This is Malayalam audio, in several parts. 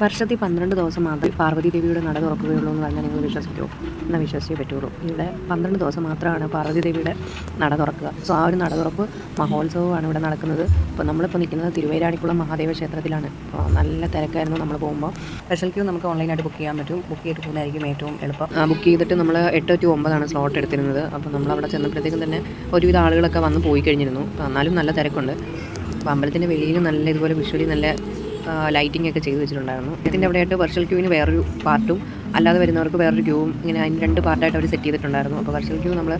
വർഷത്തിൽ 12 ദിവസം മാത്രമേ പാർവതി ദേവിയുടെ നട തുറക്കുകയുള്ളൂ എന്ന് പറഞ്ഞാൽ നിങ്ങൾ വിശ്വസിക്കുമോ? എന്നാൽ വിശ്വസിച്ചേ പറ്റുള്ളൂ. ഇവിടെ 12 ദിവസം മാത്രമാണ് പാർവതി ദേവിയുടെ നട തുറക്കുക. സോ ആ ഒരു നട തുറപ്പ് മഹോത്സവമാണ് ഇവിടെ നടക്കുന്നത്. അപ്പോൾ നമ്മളിപ്പോൾ നിൽക്കുന്നത് തിരുവൈരാണിക്കുളം മഹാദേവ ക്ഷേത്രത്തിലാണ്. നല്ല തിരക്കായിരുന്നു നമ്മൾ പോകുമ്പോൾ. സ്പെഷ്യൽ ക്യൂ നമുക്ക് ഓൺലൈനായിട്ട് ബുക്ക് ചെയ്യാൻ പറ്റും. ബുക്ക് ചെയ്തിട്ട് പോകുന്നതായിരിക്കും ഏറ്റവും എളുപ്പം. ബുക്ക് ചെയ്തിട്ട് നമ്മൾ 8 to 9 സ്ലോട്ട് എടുത്തിരുന്നത്. അപ്പോൾ നമ്മളവിടെ ചെന്നപ്പോഴത്തേക്കും തന്നെ ഒരുവിധ ആളുകളൊക്കെ വന്ന് പോയി കഴിഞ്ഞിരുന്നു. എന്നാലും നല്ല തിരക്കുണ്ട്. അപ്പോൾ അമ്പലത്തിൻ്റെ വെളിയിൽ നല്ല ഇതുപോലെ വിഷ്വലി നല്ല ലൈറ്റിംഗ് ഒക്കെ ചെയ്ത് വെച്ചിട്ടുണ്ടായിരുന്നു. ഇതിൻ്റെ അവിടെയായിട്ട് വെർച്വൽ ക്യൂവിന് വേറൊരു പാർട്ടും അല്ലാതെ വരുന്നവർക്ക് വേറൊരു ക്യൂവും ഇങ്ങനെ അതിന് 2 പാർട്ടായിട്ട് അവർ സെറ്റ് ചെയ്തിട്ടുണ്ടായിരുന്നു. അപ്പോൾ വെർച്വൽ ക്യൂ നമ്മൾ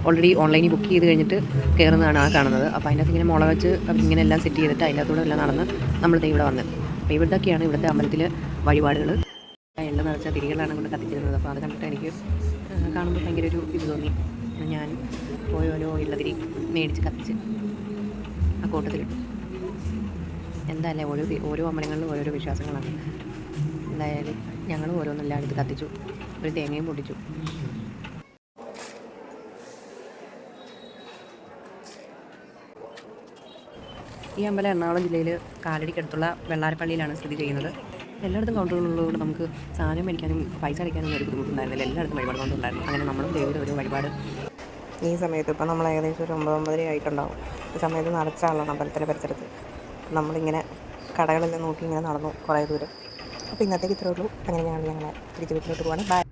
ഓൾറെഡി ഓൺലൈനിൽ ബുക്ക് ചെയ്ത് കഴിഞ്ഞിട്ട് കയറുന്നതാണ് ആ കാണുന്നത്. അപ്പോൾ അതിനകത്ത് ഇങ്ങനെ മുള വെച്ച് അവരിങ്ങനെ എല്ലാം സെറ്റ് ചെയ്തിട്ട് അതിൻ്റെ അകത്തൂടെ എല്ലാം നടന്ന് നമ്മളിത് ഇവിടെ വന്ന്. അപ്പോൾ ഇവിടത്തൊക്കെയാണ് ഇവിടുത്തെ അമ്പലത്തിലെ വഴിപാടുകൾ. എണ്ണ നിറച്ച തിരികളാണ് കൊണ്ട് കത്തിച്ചിരുന്നത്. അപ്പോൾ അത് കണ്ടിട്ട് എനിക്ക് കാണുമ്പോൾ ഭയങ്കര ഒരു ഇത് തോന്നി. ഞാൻ ഓരോ ഇള്ളതിരി മേടിച്ച് കത്തിച്ച് ആ കൂട്ടത്തിലിട്ടു. എന്തായാലും ഓരോ അമ്പലങ്ങളിലും ഓരോരോ വിശ്വാസങ്ങളാണ്. എന്തായാലും ഞങ്ങൾ ഓരോന്നെല്ലാം എടുത്ത് കത്തിച്ചു. ഒരു തേങ്ങയും പൊട്ടിച്ചു. ഈ അമ്പലം എറണാകുളം ജില്ലയിൽ കാലടിക്കടുത്തുള്ള വെള്ളാരപ്പള്ളിയിലാണ് സ്ഥിതി ചെയ്യുന്നത്. എല്ലായിടത്തും കൗണ്ടറുകളുള്ളതുകൊണ്ട് നമുക്ക് സാധനം മേടിക്കാനും പൈസ അടയ്ക്കാനും ഒരു ബുദ്ധിമുട്ടുണ്ടായിരുന്നില്ല. എല്ലായിടത്തും വഴിപാട് കൗണ്ടറുണ്ടായിരുന്നു. അങ്ങനെ നമ്മളും ദേവിയുടെ ഒരു വഴിപാട് ഈ സമയത്ത് ഇപ്പോൾ നമ്മൾ ഏകദേശം ഒരു 9-9:30 ആയിട്ടുണ്ടാവും. ഈ സമയത്ത് നിറച്ച ആളാണ് അമ്പലത്തിൻ്റെ പരിസരത്ത്. നമ്മളിങ്ങനെ കടകളിൽ നോക്കി ഇങ്ങനെ നടന്നു കുറേ ദൂരം. അപ്പോൾ ഇന്നത്തേക്ക് ഇത്രയേ ഉള്ളൂ. അങ്ങനെ ഞങ്ങൾ തിരിച്ച് വീട്ടിലോട്ട് പോവാണ്. ബൈ.